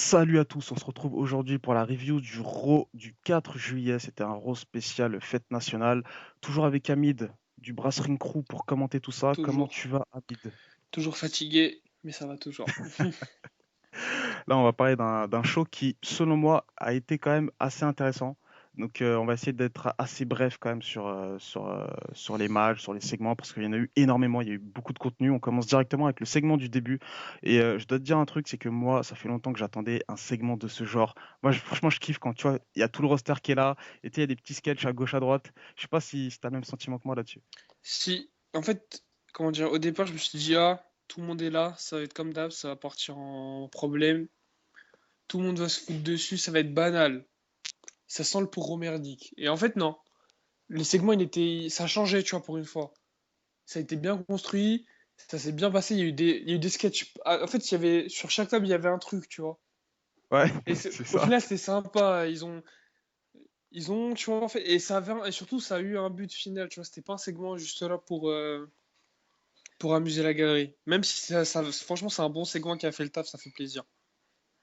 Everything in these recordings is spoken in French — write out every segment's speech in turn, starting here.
Salut à tous, on se retrouve aujourd'hui pour la review du Raw du 4 juillet. C'était un Raw spécial fête nationale. Toujours avec Hamid du Brassring Crew pour commenter tout ça. Comment tu Toujours, vas, Hamid? toujours fatigué, mais ça va toujours. Là, on va parler d'un show qui, selon moi, a été quand même assez intéressant. Donc, on va essayer d'être assez bref quand même sur les matchs, sur les segments, parce qu'il y en a eu énormément, il y a eu beaucoup de contenu. On commence directement avec le segment du début. Et je dois te dire un truc, c'est que moi, ça fait longtemps que j'attendais un segment de ce genre. Moi, franchement, je kiffe quand tu vois, il y a tout le roster qui est là, et tu sais, il y a des petits sketchs à gauche, à droite. Je sais pas si tu as le même sentiment que moi là-dessus. Si, en fait, comment dire, au départ, je me suis dit, ah, tout le monde est là, ça va être comme d'hab, ça va partir en problème, tout le monde va se foutre dessus, ça va être banal. Ça sent le pour merdique. Et en fait, non. Le segment, ça changeait, tu vois, pour une fois. Ça a été bien construit, ça s'est bien passé, il y a eu des sketchs. Ah, en fait, sur chaque table, il y avait un truc, tu vois. Ouais, Et c'est au ça. final, c'était sympa. Tu vois, en fait, et surtout, ça a eu un but final, tu vois. C'était pas un segment juste là pour amuser la galerie. Même si franchement, c'est un bon segment qui a fait le taf, ça fait plaisir.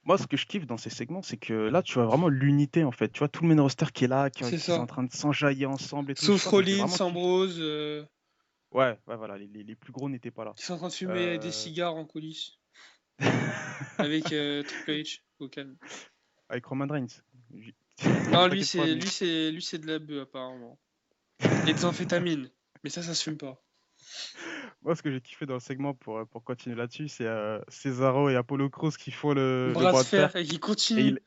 Moi, ce que je kiffe dans ces segments, c'est que là, tu vois vraiment l'unité en fait. Tu vois tout le main roster qui est là, C'est qui sont en ça. train de s'enjailler ensemble et tout. Sauf Ça, ça me fait Rollins, vraiment kiffer. Ambrose, Ouais, ouais, voilà, les plus gros n'étaient pas là. qui sont en train de fumer des Euh, cigares en coulisses avec Triple H au calme. Avec Roman Reigns. Non, T'inquiète pas, mais lui, c'est de la bœuf apparemment. Et des amphétamines. Mais ça se fume pas. moi, ce que j'ai kiffé dans le segment pour continuer là-dessus, c'est Cesaro et Apollo Crews qui font le Bras de bras de fer fer et qui et continue.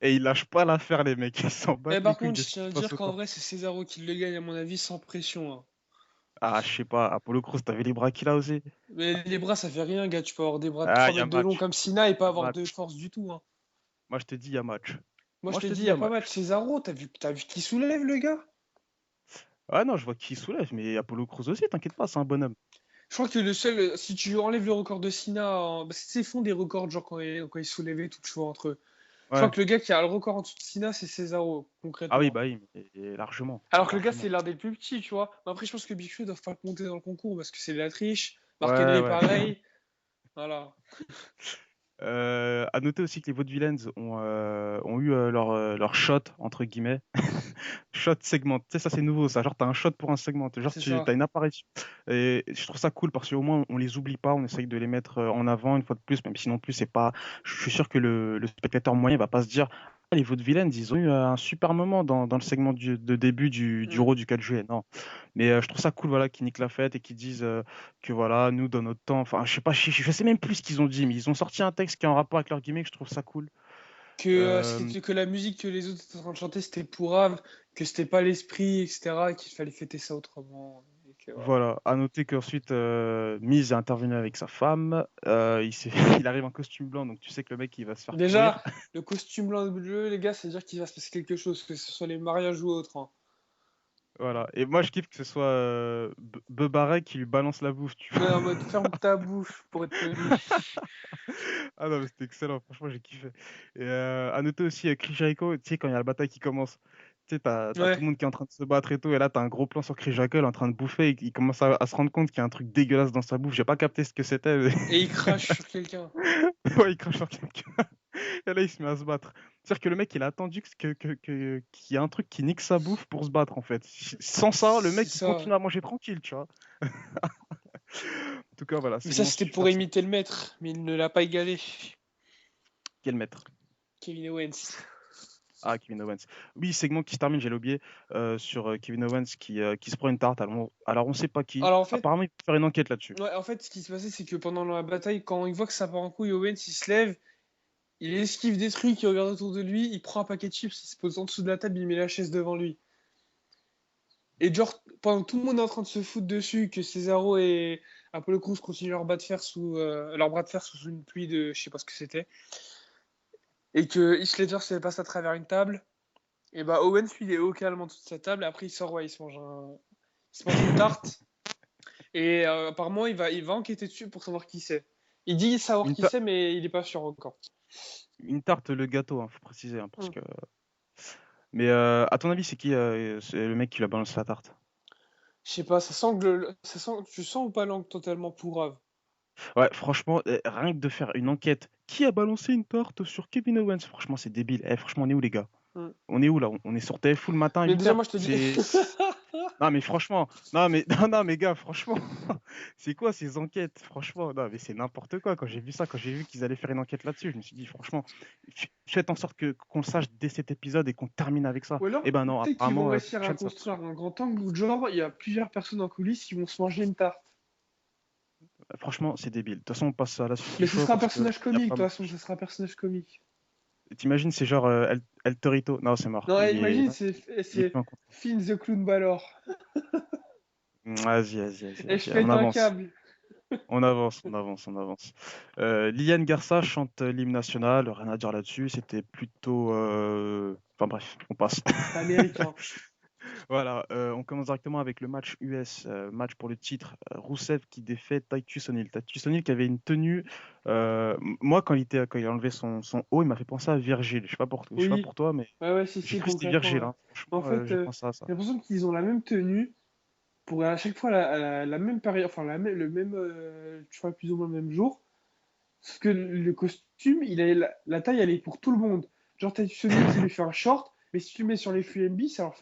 ils lâchent pas l'affaire, les mecs. Ils s'en Mais battent les par couilles contre, de je ce qui tiens se à passe dire qu'en autour. vrai, c'est Cesaro qui le gagne, à mon avis, sans pression, hein. Ah, je sais pas, Apollo Crews, t'avais les bras qu'il a osé. Mais les bras, ça fait rien, gars. Tu peux avoir des bras de Ah, 3 il y a mètres de long match. comme Sina et pas Il y a avoir de match. force du tout, hein. Moi, je te dis, il y a match. Moi, je Moi, te je te dis, dis, il il y y a a pas match. mal. Cesaro, t'as vu qui soulève, le gars? Ah non, je vois qui soulève, mais Apollo Crews aussi, t'inquiète pas, c'est un bonhomme. Je crois que le seul, si tu enlèves le record de Sina, parce qu'ils font des records, genre quand ils soulevaient tout chevaux entre eux. Je crois Ouais. que le gars qui a le record en dessous de Sina, c'est Cesaro, Ah oui, concrètement. bah oui, mais largement, Alors que le gars, largement. c'est l'un des plus petits, tu vois. Mais après, je pense que Big Show doivent pas le compter dans le concours parce que c'est de la triche. Mark Ouais, Henry, ouais. pareil. Voilà. À noter aussi que les Vaudevillains ont eu leur shot, entre guillemets. Shot segment. Tu sais, ça c'est nouveau, ça. Genre, t'as un shot pour un segment. Genre, C'est tu as ça. une apparition. Et je trouve ça cool parce qu'au moins, on les oublie pas. On essaye de les mettre en avant une fois de plus, même si non plus, c'est pas. Je suis sûr que le spectateur moyen va pas se dire. Ah, les Vaudevillains, ils ont eu un super moment dans le segment de début du Mm. Raw du 4 juillet. Non. Mais je trouve ça cool, voilà, qu'ils niquent la fête et qu'ils disent que voilà, nous, dans notre temps, enfin, je sais pas, je sais même plus ce qu'ils ont dit, mais ils ont sorti un texte qui est en rapport avec leur gimmick, je trouve ça cool. Euh, Que la musique que les autres étaient en train de chanter, c'était pourrave, que c'était pas l'esprit, etc., et qu'il fallait fêter ça autrement. Et que, voilà. voilà, à noter qu'ensuite, Miz est intervenu avec sa femme, il arrive en costume blanc, donc tu sais que le mec, il va se faire pourrir. Déjà, le costume blanc de bleu, les gars, c'est-à-dire qu'il va se passer quelque chose, que ce soit les mariages ou autre, hein. Voilà, et moi, je kiffe que ce soit Bubba Ray qui lui balance la bouffe, tu vois. Ouais, en mode ferme ta bouche pour être poli. Ah non, mais c'était excellent, franchement, j'ai kiffé. Et à noter aussi Chris Jericho, tu sais, quand il y a la bataille qui commence, tu sais, t'as tout Ouais. le monde qui est en train de se battre et tout, et là, t'as un gros plan sur Chris Jericho, il est en train de bouffer, et il commence à se rendre compte qu'il y a un truc dégueulasse dans sa bouffe. J'ai pas capté ce que c'était, mais Et il crache sur quelqu'un. ouais, il crache sur quelqu'un, et là, il se met à se battre. C'est-à-dire que le mec, il a attendu qu'il y ait un truc qui nique sa bouffe pour se battre, en fait. Sans ça, le C'est mec, il ça. continue à manger tranquille, tu vois. En tout cas, voilà, Mais ça, segment c'était pour super sympa. imiter le maître, mais il ne l'a pas égalé. Quel maître? Kevin Owens. Ah, Kevin Owens. Oui, segment qui se termine, j'ai oublié, sur Kevin Owens qui se prend une tarte. Alors, on sait pas qui. Alors en fait, Apparemment, il peut faire une enquête là-dessus. ouais, en fait, ce qui se passait, c'est que pendant la bataille, quand il voit que ça part en couille, Owens, il se lève, il esquive des trucs, il regarde autour de lui, il prend un paquet de chips, il se pose en dessous de la table, il met la chaise devant lui. Et genre, pendant que tout le monde est en train de se foutre dessus, que Cesaro et Apollo Crews continuent leur bras de fer sous une pluie de, je sais pas ce que c'était, et que Heath Ledger se passe à travers une table, et bah Owens, lui, il est au calme en dessous de sa table, et après il sort, ouais, il se mange une tarte, et apparemment il va enquêter dessus pour savoir qui c'est. Il dit savoir Une, qui ta- c'est, mais il est pas sûr encore. une tarte, le gâteau, hein, faut préciser, hein, parce Hmm. que. Mais à ton avis, c'est qui c'est le mec qui lui a balancé la tarte? Je sais pas, ça sent tu sens ou pas l'angle totalement pourrave. Ouais, franchement, rien que de faire une enquête. Qui a balancé une tarte sur Kevin Owens? Franchement, c'est débile. Franchement, on est où, les gars? Mm. On est où là? On est sur TF1 le matin à Mais déjà, 8h? moi, je te dis. Non, mais franchement, non, mais, non, non, mais gars, franchement, c'est quoi ces enquêtes? Franchement, non, mais c'est n'importe quoi. Quand j'ai vu ça, quand j'ai vu qu'ils allaient faire une enquête là-dessus, je me suis dit, franchement, faites en sorte que qu'on le sache dès cet épisode et qu'on termine avec ça. Ou Eh alors, ben non, peut-être qu'ils vont apparemment, cette réussir à chaîne, ça. construire un grand angle où, genre, il y a plusieurs personnes en coulisses qui vont se manger une tarte. Franchement, c'est débile. De toute façon, on passe à la suite Mais du ce show sera un parce que personnage y a comique, de pas toute mal façon, de ce choses. sera un personnage comique. T'imagines, c'est genre El Torito. Non, c'est mort. Non, Il est, imagine, il est c'est plus en compte. Finn the Clown Balor. Vas-y, vas-y, vas-y, Et je vas-y. On pète un avance. câble. On avance, on avance, on avance. Liane Garça chante l'hymne national, rien à dire là-dessus, c'était plutôt... Enfin bref, on passe. C'est américain. Voilà, on commence directement avec le match US, match pour le titre. Rousseff qui défait Titus O'Neil. Titus O'Neil qui avait une tenue... moi, quand il a enlevé son haut, il m'a fait penser à Virgile. Je sais pas Oui. pour toi, mais Ouais, ouais, si, j'ai si, cru que c'était concrètement, Virgile, ouais. hein. En Franchement, fait, j'ai pensé à ça. j'ai l'impression qu'ils ont la même tenue pour à chaque fois la même période, enfin le même, tu vois, plus ou moins le même jour. Sauf que le costume, la taille, elle est pour tout le monde. Genre, t'as Sonic qui lui fait un short, mais si tu le mets sur les FUMB, ça leur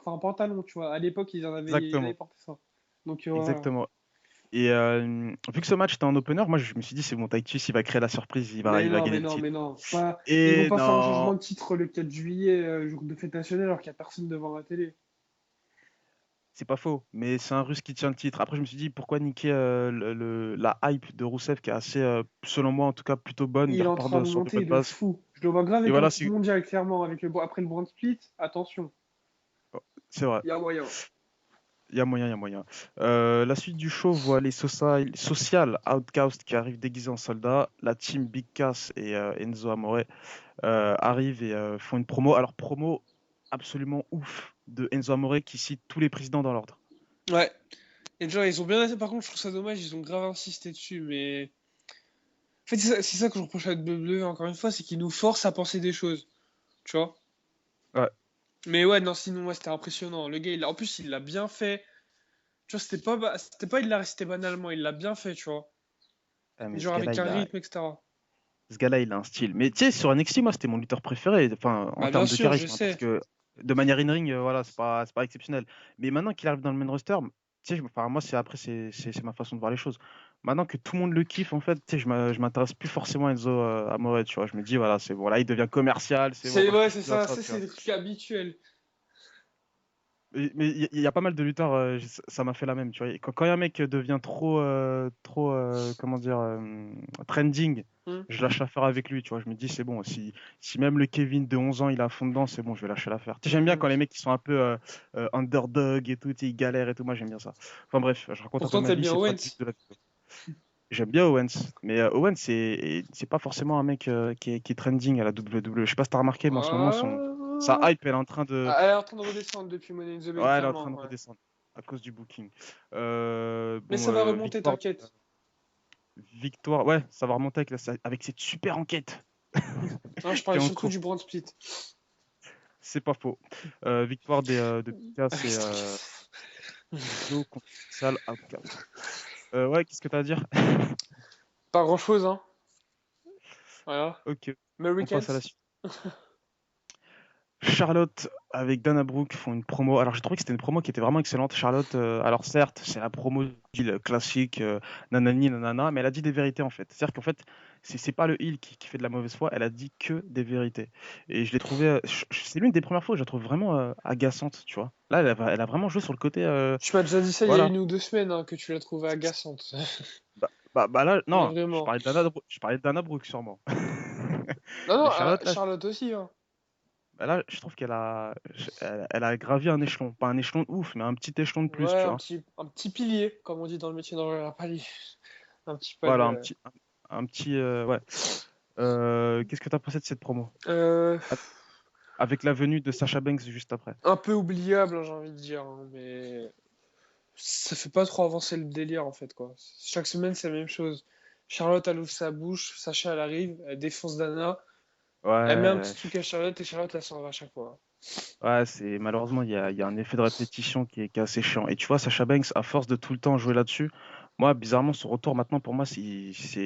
fait un pantalon, tu vois. À l'époque, ils avaient Exactement, porté ça. Donc voilà. exactement. Et vu que ce match était en opener, moi je me suis dit c'est bon, Titus il va créer la surprise, Mais il va non, gagner mais le non, titre. mais non. Pas... Ils vont Et pas faire un non, changement de titre le 4 juillet, jour de fête nationale, alors qu'il y a personne devant la télé. c'est pas faux, mais c'est un Russe qui tient le titre. Après je me suis dit pourquoi niquer la hype de Rousseff qui est assez, selon moi en tout cas plutôt bonne, il Il est en repart train de sur de bonnes monter de bases. fou. Je le vois grave Et avec un voilà, titre mondial, clairement, après le brand split. Attention, c'est vrai, il y a moyen. il y a moyen, il y a moyen. La suite du show voit les Social Outcasts qui arrivent déguisés en soldats. La team Big Cass et Enzo Amore arrivent et font une promo. Alors promo absolument ouf de Enzo Amore qui cite tous les présidents dans l'ordre. Ouais. Et genre, ils ont bien. Par contre, je trouve ça dommage, ils ont grave insisté dessus, mais. En fait, c'est ça que je reproche à WWE, encore une fois, c'est qu'ils nous forcent à penser des choses. Tu vois? Ouais, Mais ouais, non, sinon, ouais, c'était impressionnant. Le gars, en plus, il l'a bien fait. Tu vois, c'était pas, il l'a resté banalement, il l'a bien fait, tu vois. mais Genre avec un rythme, etc. ce gars-là, il a un style. Mais tu sais, sur NXT, moi, c'était mon lutteur préféré, enfin, en Bah, bien termes de sûr, je charisme, hein, parce sais. que de manière in-ring, voilà, c'est pas exceptionnel. Mais maintenant qu'il arrive dans le main roster, tu sais, enfin, moi, c'est ma façon de voir les choses. Maintenant que tout le monde le kiffe, en fait, tu sais, je m'intéresse plus forcément à Enzo Amore, tu vois. Je me dis, voilà, c'est bon, là, il devient commercial, c'est bon, C'est moi, je ouais, touche c'est plus à ça, ça, ça tu c'est vois. des trucs habituels. Mais il y a pas mal de lutteurs, ça m'a fait la même, tu vois. Quand il y a un mec devient trop, comment dire, trending, Hmm. je lâche l'affaire avec lui, tu vois. Je me dis, c'est bon, si même le Kevin de 11 ans, il est à fond dedans, c'est bon, je vais lâcher l'affaire. Tu sais, j'aime bien Hmm. quand les mecs qui sont un peu underdog et tout, tu sais, ils galèrent et tout, moi j'aime bien ça. Enfin bref, je raconte un peu Pourtant, ma t'aimes vie, bien c'est pas le but Owens. de la vidéo. J'aime bien Owens, mais Owens, c'est pas forcément un mec qui est trending à la WWE. Je sais pas si t'as remarqué, mais en ce moment, sa Ah, hype, elle est en train de, elle est en train de redescendre depuis Money in the ouais, Bank, elle est en train clairement. de Ouais. redescendre à cause du booking. Mais Bon, ça va remonter, t'inquiète. victoire, ouais, ça va remonter avec cette super enquête Non, je qui parlais est en surtout cours. du brand split. C'est pas faux. Victoire de Picas et Joe contre Sal Outcast. Ouais, qu'est-ce que t'as à dire? Pas grand-chose, hein. Voilà. Ok, on passe à la Americans. suite. Charlotte avec Dana Brooke font une promo. Alors j'ai trouvé que c'était une promo qui était vraiment excellente. Charlotte, alors certes, c'est la promo heel classique, nanani nanana, mais elle a dit des vérités en fait. C'est-à-dire qu'en fait, c'est pas le heel qui fait de la mauvaise foi, elle a dit que des vérités. Et je l'ai trouvé, c'est l'une des premières fois où je la trouve vraiment agaçante, tu vois. Là, elle a vraiment joué sur le côté, Tu m'as déjà dit ça il y a voilà. 1 ou 2 semaines, hein, que tu l'as trouvée agaçante. Bah là, Mais non, vraiment. je parlais de Dana Brooke sûrement. Non, non, Mais Charlotte, là, Charlotte aussi, hein. bah là, je trouve elle a gravi un échelon. Pas un échelon de ouf, mais un petit échelon de plus, Ouais, tu vois. un petit pilier, comme on dit dans le métier dans la palier. Un petit Voilà, palier. un petit, ouais. Qu'est-ce que t'as pensé de cette promo? A- Avec la venue de Sasha Banks juste après. Un peu oubliable, hein, j'ai envie de dire, hein, mais ça fait pas trop avancer le délire en fait, quoi. Chaque semaine, c'est la même chose. Charlotte, elle ouvre sa bouche, Sacha, elle arrive, elle défonce Dana, elle met un petit Ouais, truc à Charlotte et Charlotte, elle s'en va à chaque fois. ouais, malheureusement, il y a un effet de répétition qui est assez chiant. Et tu vois, Sasha Banks, à force de tout le temps jouer là-dessus, Moi, bizarrement, son retour maintenant, pour moi,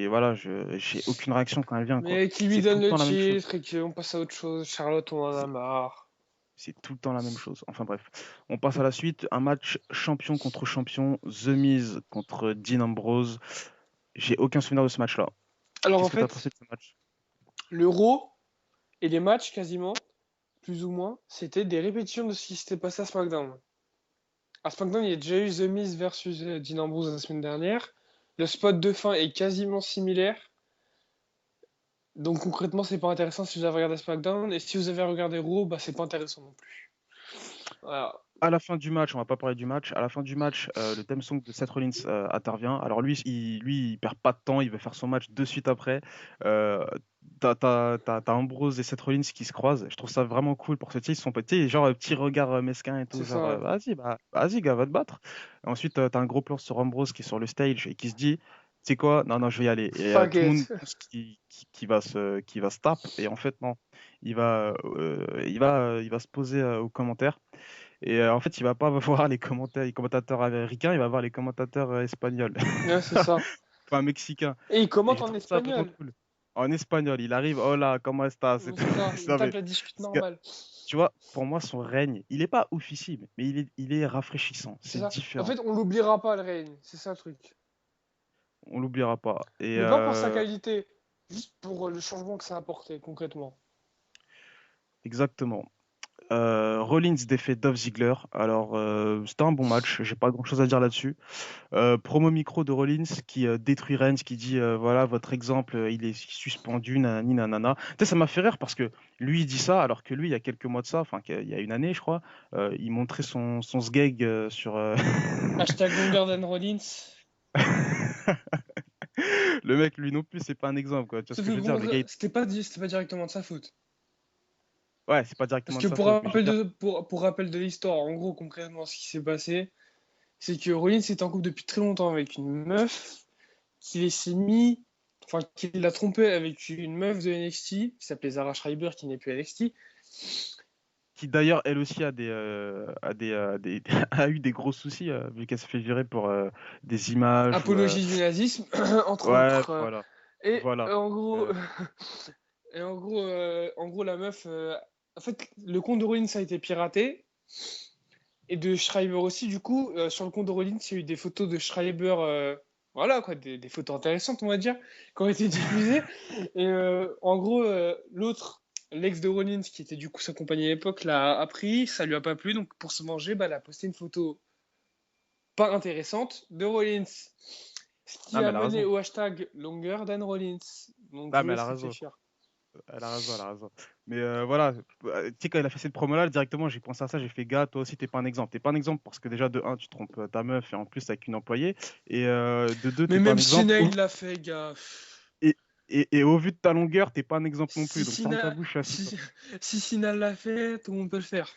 voilà, j'ai aucune réaction quand elle vient, quoi. Mais qui lui C'est tout donne le le temps la même chose. titre et qu'on passe à autre chose. Charlotte, on en a C'est marre. c'est tout le temps la même chose. Enfin bref, on passe à la suite. Un match champion contre champion, The Miz contre Dean Ambrose. J'ai aucun souvenir de ce match-là. Alors en Qu'est-ce que tu as fait, pensé de ce match? l'Euro et les matchs quasiment, plus ou moins, c'était des répétitions de ce qui s'était passé à SmackDown. À SmackDown, il y a déjà eu The Miz versus Dean Ambrose la semaine dernière. Le spot de fin est quasiment similaire. Donc concrètement, c'est pas intéressant si vous avez regardé SmackDown. Et si vous avez regardé Raw, bah c'est pas intéressant non plus. Voilà. À la fin du match, on va pas parler du match. À la fin du match, le theme song de Seth Rollins intervient. Alors lui, il perd pas de temps. Il veut faire son match de suite après. Euh, t'as Ambrose et Seth Rollins qui se croisent. Je trouve ça vraiment cool pour ce titre. Ils sont petits, genre petit regard mesquin et tout. C'est Genre ça. vas-y gars, va te battre. Et ensuite, t'as un gros plan sur Ambrose qui est sur le stage et qui se dit, tu sais quoi? Non, non, je vais y aller. Et Fuck tout le monde it. pense qu'il va se tape. Et en fait, non. Il va se poser aux commentaires. Et en fait, il va pas voir les commentateurs américains, il va voir les commentateurs espagnols. Ouais, c'est ça. Enfin, mexicains. Et il Et commente j'ai en trouvé ça vraiment espagnol. cool. En espagnol, il arrive, hola, ¿cómo estás? Et Oui, tout. c'est ça. Il Non, tape mais, la discute ce gars- normale. tu vois, pour moi, son règne, il est pas oufissime, mais il est rafraîchissant. C'est C'est ça. En différent. fait, on l'oubliera pas, le règne. C'est ça le truc. On l'oubliera pas. Et Mais pas pour sa qualité. Juste pour le changement que ça a apporté, concrètement. exactement. Rollins défait Dolph Ziggler. Alors, c'était un bon match. J'ai pas grand chose à dire là-dessus. Promo micro de Rollins qui détruit Reigns, qui dit voilà, votre exemple, il est suspendu, nanani, nanana. Tu sais, ça m'a fait rire parce que lui, il dit ça, alors que lui, il y a quelques mois de ça, enfin, il y a une année, je crois, il montrait son sgeg sur. Hashtag longer than Rollins. Le mec, lui non plus, c'est pas un exemple, quoi. Tu vois ce Sauf que je que veux dire? Le gars, c'était pas directement de sa faute. ouais, c'est pas Parce directement que de sa faute, mais je veux dire, pour rappel de l'histoire, en gros, concrètement, ce qui s'est passé, c'est que Rollins était en couple depuis très longtemps avec une meuf, qu'il s'est mis, enfin, qu'il l'a trompé avec une meuf de NXT, qui s'appelait Zara Schreiber, qui n'est plus à NXT. qui d'ailleurs, elle aussi a eu des gros soucis, vu qu'elle s'est fait virer pour des images ou. Apologie du nazisme, entre Ouais, autres. voilà. Et Voilà. en gros, Euh, en gros, la meuf, en fait, le compte de Rollins a été piraté. Et de Schreiber aussi, du coup, sur le compte de Rollins, il y a eu des photos de Schreiber, voilà quoi, des photos intéressantes, on va dire, qui ont été diffusées. Et en gros, l'autre, l'ex de Rollins, qui était du coup sa compagne à l'époque, l'a appris, ça lui a pas plu, donc pour se venger, bah, elle a posté une photo pas intéressante de Rollins. Ce qui Ah, mais a elle a mené raison. au hashtag longer than Rollins. Donc je Ah, vous mais elle laisse a raison. réfléchir. Elle a raison, elle a raison. Mais voilà, tu sais, quand il a fait cette promo-là, directement, j'ai pensé à ça, j'ai fait, gars, toi aussi, t'es pas un exemple. T'es pas un exemple parce que déjà, de un, tu trompes ta meuf et en plus avec une employée. Et de deux, Mais t'es pas un même exemple. Sina, il l'a fait, gars. Et, et au vu de ta longueur, t'es pas un exemple non plus. Si Donc ferme ta Sina, bouche, assis-toi. si Sina l'a fait, tout le monde peut le faire.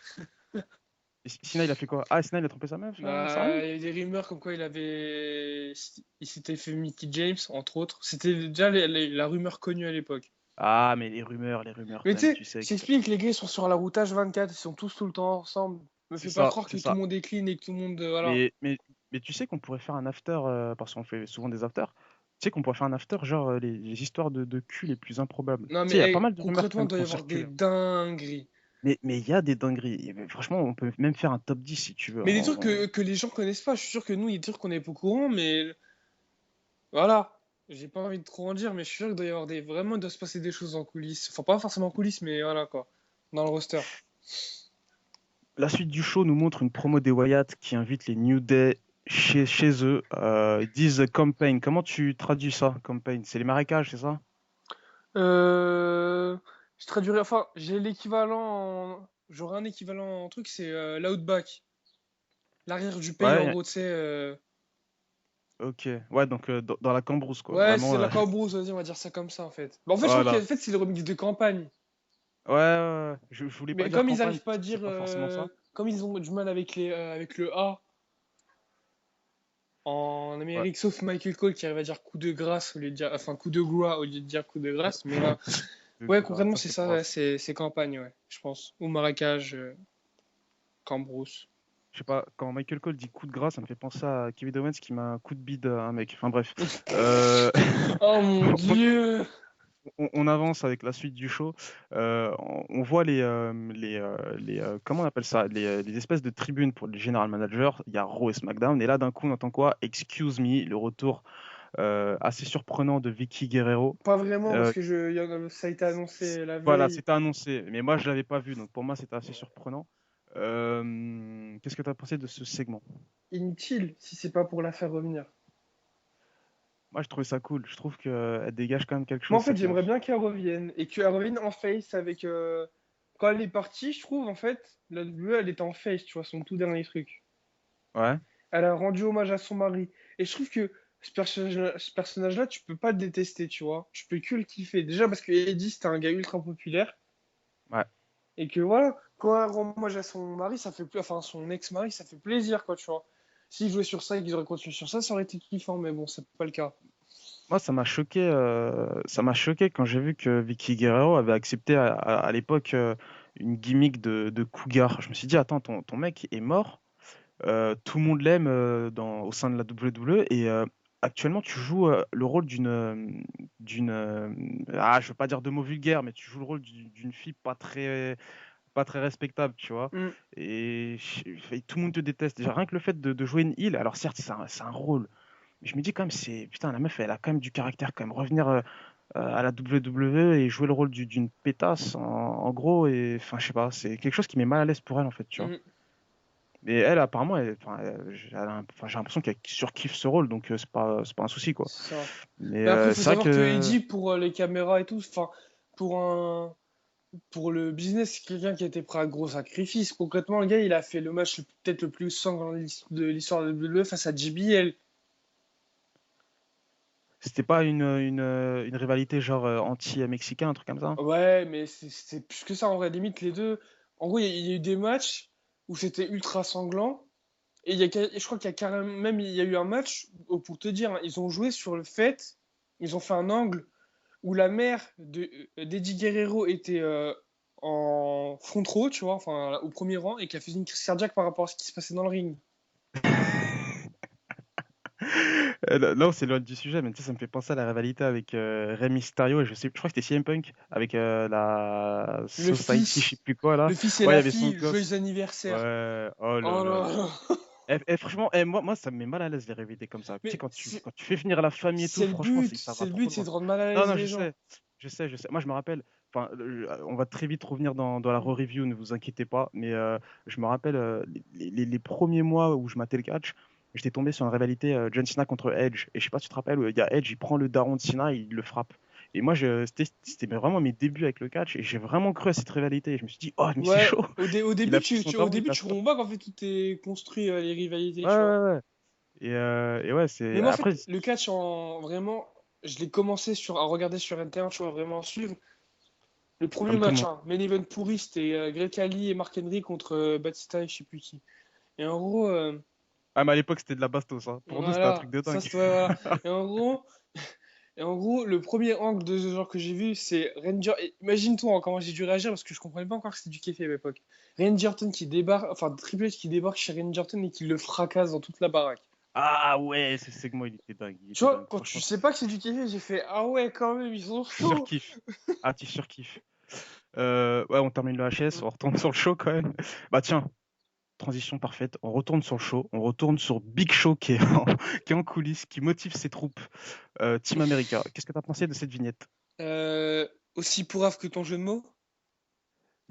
Et Sina, il a fait quoi? Ah, Sina, il a trompé sa meuf, Bah, sérieux? il y a eu des rumeurs comme quoi il s'était fait Mickey James, entre autres. C'était déjà la rumeur connue à l'époque. Ah, mais les rumeurs, Mais tu Tom, sais, tu sais je que. t'explique, les gars, ils sont sur la route H24, ils sont tous tout le temps ensemble. Me C'est fais pas ça, croire que c'est tout ça. le monde est clean et que tout le monde, voilà. Mais tu sais qu'on pourrait faire un after, parce qu'on fait souvent des afters. Tu sais qu'on pourrait faire un after, genre les histoires de cul les plus improbables. Non, Tu mais sais, il y a pas hey, mal de rumeurs quand concrètement, il même doit y qui ont avoir des circulé. dingueries. Mais il y a des dingueries. Mais franchement, on peut même faire un top 10 si tu veux. Mais des trucs que les gens connaissent pas, je suis sûr que nous, il y a des trucs qu'on est pas au courant, mais voilà. J'ai pas envie de trop en dire, mais je suis sûr qu'il doit y avoir vraiment, il doit se passer des choses en coulisses. Enfin, pas forcément en coulisses, mais voilà quoi. Dans le roster. La suite du show nous montre une promo des Wyatt qui invite les New Day chez eux. Ils disent campaign. Comment tu traduis ça, campaign? C'est les marécages, c'est ça? Euh, je traduirais, enfin, j'aurais un équivalent en truc, c'est l'outback. L'arrière du pays, en Ouais, gros, tu sais. ok. Ouais, donc dans la cambrousse, quoi. Ouais, c'est Vraiment, la Cambrousse, vas-y, on va dire ça comme ça, en fait. Bah, en fait, je crois voilà. qu'en fait, c'est le remix de campagne. Ouais, ouais, ouais. Je voulais pas Mais dire comme ils campagne arrivent parce pas à que c'est dire, pas forcément ça. comme ils ont du mal avec le A en Ouais. Amérique, sauf Michael Cole qui arrive à dire coup de grâce au lieu de dire, enfin, coup de gras au lieu de dire coup de grâce, mais là, De ouais, grâce, concrètement, ça c'est c'est ça, fort ouais, ça. c'est campagne, ouais, je pense. Ou marécage, Cambrousse. Je sais pas, quand Michael Cole dit coup de gras, ça me fait penser à Kevin Owens qui met un coup de bide à un mec. Enfin bref. Euh, Oh mon on, Dieu! on avance avec la suite du show. On voit comment on appelle ça? Les espèces de tribunes pour les general managers. Il y a Raw et SmackDown. Et là, d'un coup, on entend quoi? Excuse me, le retour assez surprenant de Vicky Guerrero. Pas vraiment, parce Euh, que ça a été annoncé la voilà, veille. c'était annoncé, mais moi je l'avais pas vu, donc pour moi c'était assez surprenant. Qu'est-ce que tu as pensé de ce segment? Inutile, si c'est pas pour la faire revenir. Moi je trouvais ça cool, je trouve qu'elle dégage quand même quelque Moi, chose en fait, cette j'aimerais meuf. bien qu'elle revienne. Et qu'elle revienne en face avec. Quand elle est partie, je trouve, en fait, la WWE, elle était en face, tu vois, son tout dernier truc. Ouais. Elle a rendu hommage à son mari. Et je trouve que ce personnage-là, tu peux pas le détester, tu vois. Tu peux que le kiffer. Déjà parce que Eddie, c'était un gars ultra populaire. Ouais. Et que voilà, quand elle rend hommage à son mari, ça fait plus. Enfin, son ex-mari, ça fait plaisir, quoi, tu vois. S'ils jouaient sur ça et qu'ils auraient continué sur ça, ça aurait été kiffant, mais bon, c'est pas le cas. Moi ça m'a choqué quand j'ai vu que Vicky Guerrero avait accepté à l'époque une gimmick de cougar. Je me suis dit, attends, ton mec est mort. Tout le monde l'aime au sein de la WWE et actuellement tu joues le rôle je veux pas dire de mots vulgaires, mais tu joues le rôle d'une fille pas très respectable, tu vois. Hmm. Et tout le monde te déteste. Déjà, rien que le fait de jouer une île, alors certes c'est un rôle, mais je me dis quand même c'est putain la meuf elle a quand même du caractère quand même revenir à la WWE et jouer le rôle d'une pétasse en gros et enfin je sais pas, c'est quelque chose qui met mal à l'aise pour elle en fait, tu vois. Hmm. Mais elle, apparemment, j'ai l'impression qu'elle surkiffe ce rôle, donc c'est pas un souci, quoi. C'est ça. Mais Mais après, il faut c'est vrai savoir que que Eddie, pour les caméras et tout, enfin, pour un, pour le business, c'est quelqu'un qui a été prêt à gros sacrifices. Concrètement, le gars, il a fait le match peut-être le plus sanglant de l'histoire de WWE face à JBL. c'était pas une rivalité genre anti-mexicain, un truc comme ça. Ouais, mais c'est plus que ça, en vrai. Limite, les deux. En gros, il y a eu des matchs où c'était ultra sanglant. Et je crois qu'il y a carrément, même il y a eu un match, pour te dire, hein, ils ont joué sur le fait, ils ont fait un angle où la mère d'Eddie Guerrero était en front row, tu vois, enfin au premier rang, et qui a fait une crise cardiaque par rapport à ce qui se passait dans le ring. Là, on s'éloigne du sujet, mais tu sais, ça me fait penser à la rivalité avec Rey Mysterio et je crois que c'était CM Punk avec la Le Society, je sais fils, plus quoi là. le fils et Ouais, il y la avait son fille, joyeux gosse. anniversaire. Ouais, oh là Oh là. là là. Franchement, moi, ça me met mal à l'aise les rivalités comme ça. Tu sais, Mais quand tu fais venir la famille et tout, franchement, c'est que ça c'est va le trop but, c'est loin. de rendre mal à Non, l'aise non, les gens. je sais. Moi, je me rappelle, enfin, on va très vite revenir dans la re-review, ne vous inquiétez pas, mais je me rappelle les premiers mois où je matais le catch, j'étais tombé sur une rivalité John Cena contre Edge. Et je sais pas si tu te rappelles, où il y a Edge, il prend le daron de Cena et il le frappe. Et moi, c'était vraiment mes débuts avec le catch et j'ai vraiment cru à cette rivalité. Et je me suis dit, oh, mais c'est Ouais, chaud! au Il début, a pris son au daron, il début, l'a tu frappé. comprends pas qu'en fait tout est construit, les rivalités, Ouais, tu vois. ouais, ouais. Et ouais, Mais c'est. moi, en Après, fait, le catch, vraiment, je l'ai commencé à regarder sur Internet, tu vois, vraiment à suivre. Le premier comme tout le match, monde. hein, main event pourri, c'était Great Khali et Mark Henry contre Batista et je sais plus qui. Et en gros, Ah, mais à l'époque, c'était de la bastos, hein. Pour nous, c'était un truc voilà, de ça dingue. c'était, ouais, voilà. Et en gros, le premier angle de ce genre que j'ai vu, c'est Ranger. Imagine-toi hein, comment j'ai dû réagir parce que je comprenais pas encore que c'était du kéfé à l'époque. Randy Orton qui débarque, enfin Triple H qui débarque chez Randy Orton et qui le fracasse dans toute la baraque. Ah ouais, ce segment, il était dingue. Il Tu était vois, dingue. quand tu Franchement, sais pas que c'est du kéfé, j'ai fait ah ouais, quand même, ils sont tu chauds. surkiffes. Ah, tu surkiffes. Ouais, on termine le HS, on retourne sur le show quand même. Bah tiens, transition parfaite. On retourne sur le show. On retourne sur Big Show qui est en coulisses, qui motive ses troupes. Team America. Qu'est-ce que t'as pensé de cette vignette? Aussi pourrave que ton jeu de mots?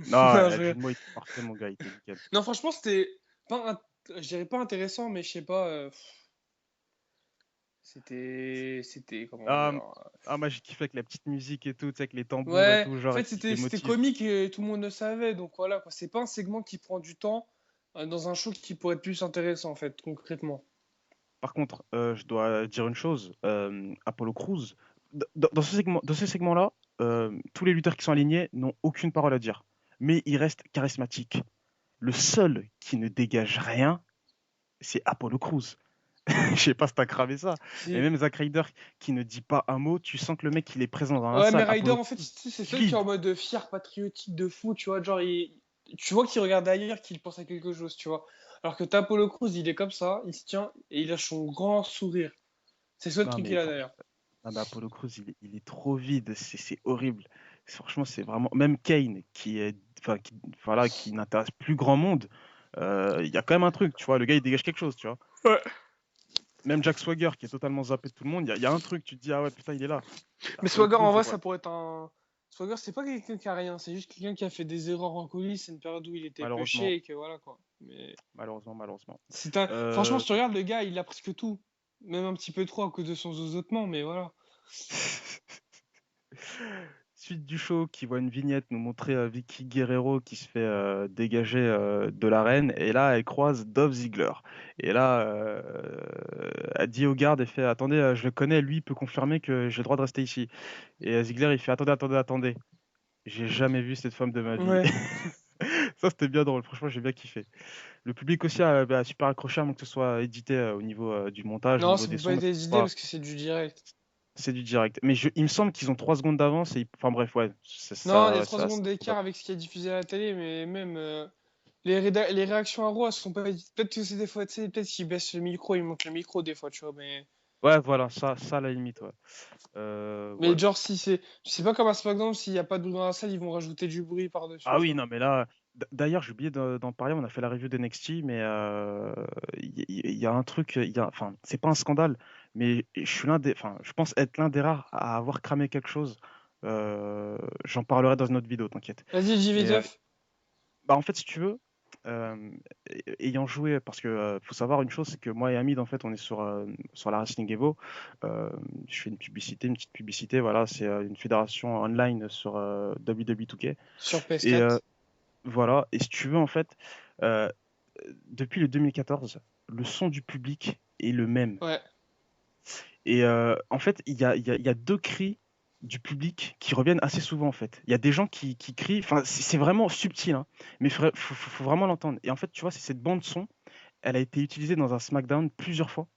Non, Non, le jeu de mots était parfait, mon gars, il était nickel. non, franchement, c'était pas, je dirais pas intéressant, mais je sais pas, c'était, comment Ah, dire. moi j'ai kiffé avec la petite musique et tout, tu sais, avec les tambours et Ouais, tout, en genre fait, qui les c'était motive. comique et tout le monde le savait, donc voilà, quoi. C'est pas un segment qui prend du temps dans un show qui pourrait être plus intéressant, en fait, concrètement. Par contre, je dois dire une chose, Apollo Crews, dans ce segment-là, tous les lutteurs qui sont alignés n'ont aucune parole à dire, mais ils restent charismatiques. Le seul qui ne dégage rien, c'est Apollo Crews. Je sais pas si t'as cramé ça. Et Si. même Zack Ryder qui ne dit pas un mot, tu sens que le mec il est présent dans la Ouais, mais salle. Ryder, Apollo en fait, Crews, c'est seul qui est vide. en mode fier patriotique de fou, tu vois, genre, tu vois qu'il regarde ailleurs, qu'il pense à quelque chose, tu vois. Alors que t'as Apollo Crews, il est comme ça, il se tient et il a son grand sourire. C'est ça le Non, truc mais qu'il a d'ailleurs. ah bah, Apollo Crews, il est trop vide, c'est horrible. Franchement, c'est vraiment. Même Kane, enfin, voilà, qui n'intéresse plus grand monde, il y a quand même un truc, tu vois. Le gars, il dégage quelque chose, tu vois. Ouais. Même Jack Swagger, qui est totalement zappé de tout le monde, il y a un truc, tu te dis, ah ouais, putain, il est là. Mais Apollo Swagger, Crews, en vrai, ouais. ça pourrait être un. Swagger, c'est pas quelqu'un qui a rien, c'est juste quelqu'un qui a fait des erreurs en coulisses, c'est une période où il était Malheureusement, pêché et que voilà quoi. Mais malheureusement. c'est un. Franchement, Euh, si tu regardes le gars, il a presque tout. Même un petit peu trop à cause de son zozotement, mais voilà. Suite du show qui voit une vignette nous montrer Vicky Guerrero qui se fait dégager de l'arène et là elle croise Dolph Ziggler et là elle dit au garde et fait attendez je le connais lui il peut confirmer que j'ai le droit de rester ici et Ziggler il fait attendez j'ai jamais vu cette femme de ma vie. Ouais. Ça c'était bien drôle, franchement j'ai bien kiffé. Le public aussi a super accroché avant que ce soit édité au niveau du montage, au Non, niveau ça des peut pas sons, être parce que des idées parce que c'est du direct. c'est du direct. Mais il me semble qu'ils ont 3 secondes d'avance et enfin bref ouais Non, il y a ça 3 secondes d'écart avec ce qui est diffusé à la télé, mais même les réactions à Raw, elles sont pas. Peut-être que c'est des fois, tu sais, peut-être qu'ils baissent le micro, ils montent le micro des fois, tu vois, mais. Ouais, voilà, ça à la limite, ouais. Mais Ouais. genre, si c'est. Je sais pas comme à SmackDown, s'il y a pas de bruit dans la salle, ils vont rajouter du bruit par-dessus, Ah tu oui, vois. non, mais là, d'ailleurs, j'ai oublié d'en parler, on a fait la review d'NXT, mais il y a un truc, enfin, c'est pas un scandale, mais je pense être l'un des rares à avoir cramé quelque chose. J'en parlerai dans une autre vidéo, t'inquiète. Vas-y, Mais JV9. bah, en fait, si tu veux, ayant joué, parce que faut savoir une chose, c'est que moi et Hamid, en fait, on est sur la Wrestling Evo. Euh, je fais une petite publicité, voilà, c'est une fédération online sur WWE2K. Sur Et PS4. voilà, et si tu veux, en fait, euh, depuis le 2014, le son du public est le même. Ouais. Et en fait, il y a deux cris du public qui reviennent assez souvent, en fait. Il y a des gens qui crient, enfin, c'est vraiment subtil, hein, mais faut vraiment l'entendre. Et en fait, tu vois, c'est cette bande son, elle a été utilisée dans un SmackDown plusieurs fois.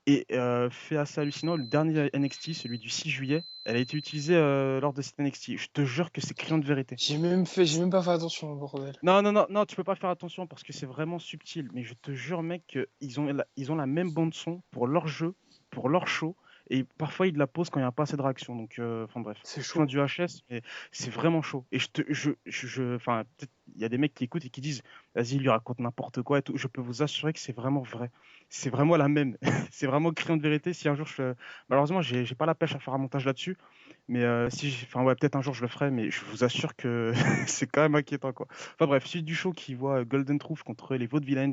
Et fait assez hallucinant, le dernier NXT, celui du 6 juillet, elle a été utilisée lors de cet NXT. Je te jure que c'est criant de vérité. J'ai même pas fait attention au bordel. Non, tu peux pas faire attention parce que c'est vraiment subtil. Mais je te jure, mec, ils ont la même bande son pour leur jeu, pour leur show. Et parfois, ils la posent quand il n'y a pas assez de réaction. Donc, enfin bref, C'est c'est fin chaud. du HS, mais c'est vraiment chaud. Et enfin, peut-être, il y a des mecs qui écoutent et qui disent, vas-y, il lui raconte n'importe quoi et tout. Je peux vous assurer que c'est vraiment vrai. C'est vraiment la même. C'est vraiment criant de vérité. Si un jour malheureusement, j'ai pas la pêche à faire un montage là-dessus. Mais enfin ouais, peut-être un jour je le ferai, mais je vous assure que c'est quand même inquiétant quoi. Enfin bref, suite du show qui voit Golden Truth contre les Vaudevillains,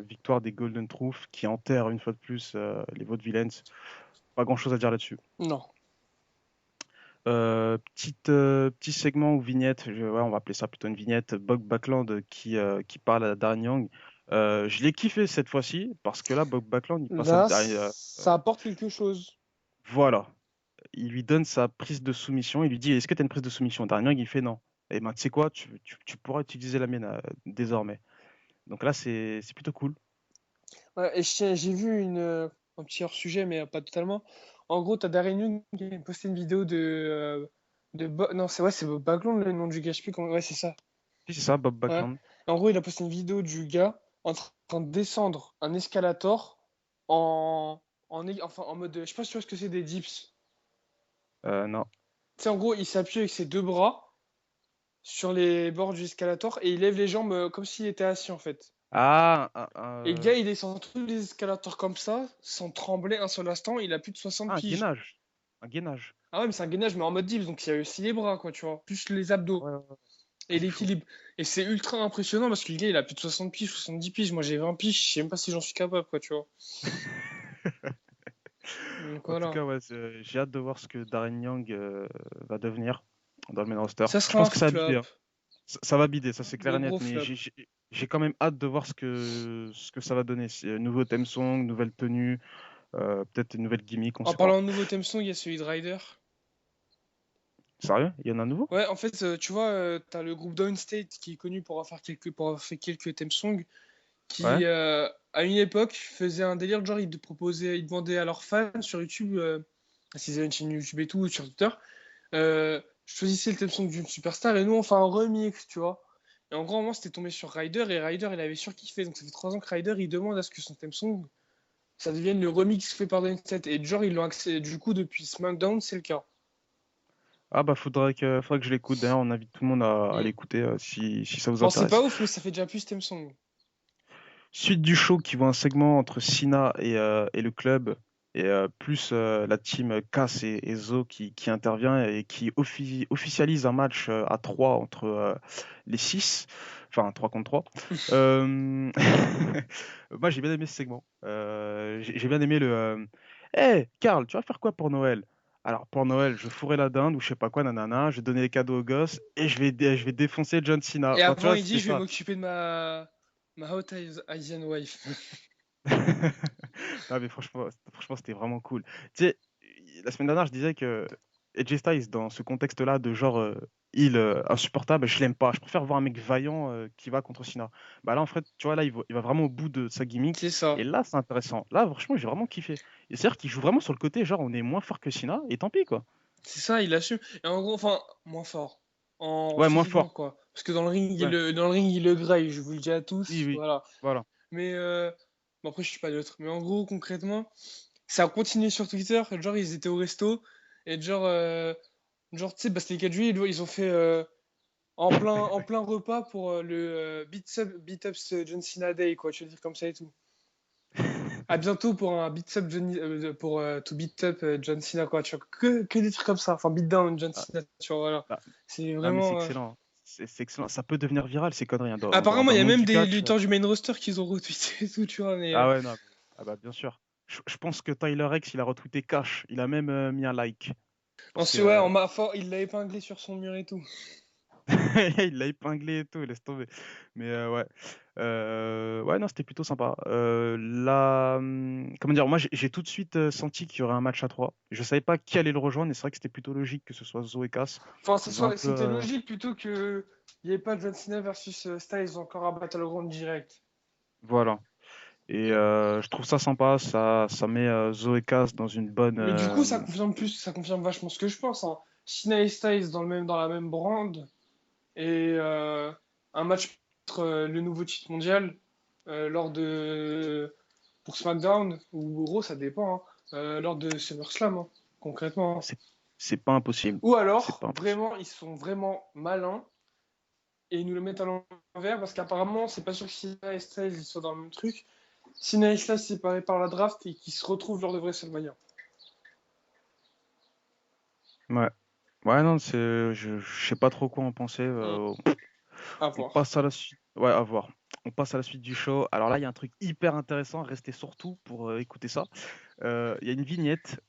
victoire des Golden Truth qui enterre une fois de plus les Vaudevillains. Pas grand chose à dire là-dessus. Non. Petit segment ou vignette, ouais, on va appeler ça plutôt une vignette. Bob Backlund qui parle à Darren Young. Je l'ai kiffé cette fois-ci parce que là, Bob Backlund il passe à Là, ça apporte quelque chose. voilà. Il lui donne sa prise de soumission. Il lui dit, est-ce que tu as une prise de soumission? Darren Young, il fait non. Et ben, tu sais quoi, tu pourras utiliser la mienne désormais. Donc là, c'est plutôt cool. Ouais, et j'ai vu un petit hors-sujet, mais pas totalement. En gros, t'as Darren Young qui a posté une vidéo non, c'est ouais, c'est Bob Backlund, le nom du gars, je sais plus comment. Ouais, c'est ça. Si, c'est ça, Bob Ouais. Backlund. En gros, il a posté une vidéo du gars en train de descendre un escalator enfin, en mode. Je sais pas si tu vois ce que c'est des dips. Non. Tu sais, en gros, il s'appuie avec ses deux bras sur les bords du escalator et il lève les jambes comme s'il était assis en fait. Ah, Et le gars, il descend tous les escalators comme ça, sans trembler un seul instant. Il a plus de 60 un piges. gainage. Un gainage. Ah ouais, mais c'est un gainage, mais en mode dips, donc il y a aussi les bras, quoi, tu vois. Plus les abdos Ouais, ouais, ouais. Ah, et c'est chaud. l'équilibre. Et c'est ultra impressionnant parce que le gars, il a plus de 60 piges, 70 piges. Moi, j'ai 20 piges, je sais même pas si j'en suis capable, quoi, tu vois. Donc En tout voilà. cas, ouais, j'ai hâte de voir ce que Darren Young va devenir dans le main roster. Ça Je sera pense un que ça va bider, flop. hein. Ça va bider, ça c'est clair et Gros, net, gros mais flop. j'ai quand même hâte de voir ce que ça va donner. Nouveau theme song, nouvelle tenue, peut-être une nouvelle gimmick, on En sait pas. parlant de nouveau theme song, il y a celui de Ryder. Sérieux? Il y en a un nouveau? Ouais, en fait, tu vois, t'as le groupe Downstate qui est connu pour avoir fait quelques theme songs, Ouais? qui, à une époque, faisait un délire, genre, ils demandaient à leurs fans sur YouTube, s'ils avaient une chaîne YouTube et tout, ou sur Twitter, choisissez le theme song d'une superstar, et nous, on fait un remix, tu vois. Et en gros, moi, c'était tombé sur Ryder et Ryder, il avait surkiffé. Donc ça fait 3 ans que Ryder, il demande à ce que son theme song, ça devienne le remix fait par Dubstep. Et genre, ils l'ont accès. Du coup, depuis SmackDown, c'est le cas. Ah bah faudrait que je l'écoute. D'ailleurs, on invite tout le monde à Mm. l'écouter si ça vous Bon, c'est intéresse. pas ouf, mais ça fait déjà plus theme song. Suite du show qui voit un segment entre Sina et le club, et plus la team Cass et Zo qui intervient et qui officialise un match à 3 entre les 6, enfin 3 contre 3. Euh, Moi j'ai bien aimé ce segment. J'ai bien aimé le Hey Karl, tu vas faire quoi pour Noël? Alors pour Noël, je fourrai la dinde ou je sais pas quoi, nanana, je vais donner les cadeaux aux gosses et je vais défoncer John Cena. Et Enfin tu avant, vois, il dit, c'était je vais ça. m'occuper de ma hot Asian wife. Non, mais franchement, c'était vraiment cool. Tu sais, la semaine dernière, je disais que AJ Styles, dans ce contexte-là, de genre insupportable, je l'aime pas. Je préfère voir un mec vaillant qui va contre Cena. Bah là, en fait, tu vois, là, il va vraiment au bout de sa gimmick. C'est Et ça. là, c'est intéressant. Là, franchement, j'ai vraiment kiffé. Et c'est-à-dire qu'il joue vraiment sur le côté, genre, on est moins fort que Cena, et tant pis, quoi. C'est ça, il assume. Et en gros, enfin, moins fort. En Ouais, moins physiquement, fort. quoi. Parce que dans le ring, Ouais, dans le ring, il le graille, je vous le dis à oui, tous. oui. Voilà. Voilà. Mais bon, après, je suis pas neutre. Mais en gros, concrètement, ça a continué sur Twitter. Genre, ils étaient au resto. Et genre tu sais, bah, c'était le 4 juillet. Ils ont fait en plein repas pour le Beat Ups John Cena Day, quoi. Je veux dire comme ça et tout. À bientôt pour un Beat Up pour To Beat Up John Cena, quoi. Tu vois, que des trucs comme ça. Enfin, Beat Down John Ah, Cena, tu vois, voilà. ah, C'est non, mais c'est vraiment. excellent. C'est excellent. Ça peut devenir viral, ces conneries, hein. Apparemment, Dans il y le a monde même du des catch. lutteurs du main roster qui ont retweeté et tout, tu vois. Mais Ah ouais, non. Ah bah bien sûr. Je pense que Tyler X, il a retweeté Cash. Il a même mis un like. Parce que ensuite, ouais, en ma fort, il l'a épinglé sur son mur et tout. il l'a épinglé et tout, laisse tomber. Mais ouais. Ouais, non, c'était plutôt sympa. Là, comment dire, moi j'ai tout de suite senti qu'il y aurait un match à 3. Je savais pas qui allait le rejoindre, et c'est vrai que c'était plutôt logique que ce soit Zoé et Cass. Enfin, Ils ont un peu. c'était logique plutôt que il n'y ait pas John Cena versus Styles encore à Battleground direct. Voilà. Et je trouve ça sympa, ça met Zoé et Cass dans une bonne. Mais du coup, ça confirme vachement ce que je pense, hein. Cena et Styles dans la même brand et un match contre le nouveau titre mondial lors de pour SmackDown ou Raw, ça dépend, hein, lors de SummerSlam, hein, concrètement, hein. C'est c'est pas impossible. Ou C'est alors, pas impossible. vraiment, ils sont vraiment malins et ils nous le mettent à l'envers parce qu'apparemment, c'est pas sûr que Cena et Styles ils soient dans le même truc. Cena et Styles séparés par la draft et qui se retrouvent lors de WrestleMania. Ouais. Ouais, non, je sais pas trop quoi en penser. Hmm, à On voir. passe à la suite. Ouais, à voir. On passe à la suite du show. Alors là, il y a un truc hyper intéressant. Restez surtout pour écouter ça. Il y a une vignette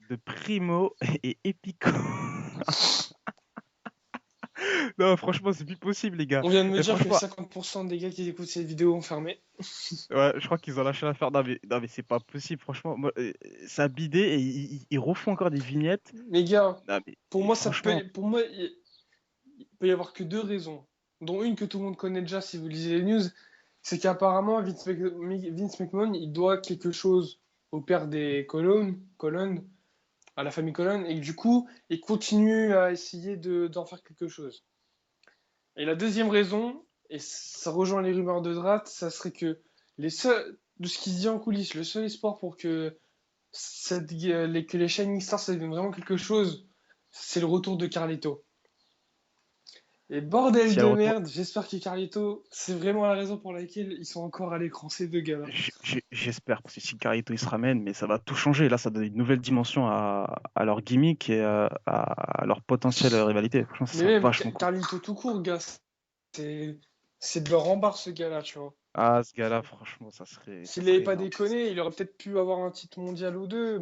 de Primo et Epico. Non, franchement, c'est plus possible, les gars. On vient de me Et dire que franchement, 50% des gars qui écoutent cette vidéo ont fermé. ouais, je crois qu'ils ont lâché l'affaire. Non, mais c'est pas possible. Franchement, moi, ça a bidé et ils refont encore des vignettes. Les gars, Non, mais pour et moi, franchement, pour moi, il peut y avoir que deux raisons, dont une que tout le monde connaît déjà si vous lisez les news, c'est qu'apparemment Vince McMahon, il doit quelque chose au père des Colonnes, à la famille Colonne, et que du coup, il continue à essayer d'en faire quelque chose. Et la deuxième raison, et ça rejoint les rumeurs de draft, ça serait que de ce qui se dit en coulisses, le seul espoir pour que que les Shining Stars ça devienne vraiment quelque chose, c'est le retour de Carlito. Et bordel si elle de retourne. merde, j'espère que Carlito, c'est vraiment la raison pour laquelle ils sont encore à l'écran, ces deux gars-là. J'espère, parce que si Carito il se ramène, mais ça va tout changer. Là, ça donne une nouvelle dimension à leur gimmick et à leur potentielle rivalité. Franchement, ça Mais serait même vachement cool. Carlito tout court, gars, c'est c'est de leur embarque ce gars-là, tu vois. Ah, ce gars-là, franchement, ça S'il n'avait serait pas énorme. déconné, il aurait peut-être pu avoir un titre mondial ou deux,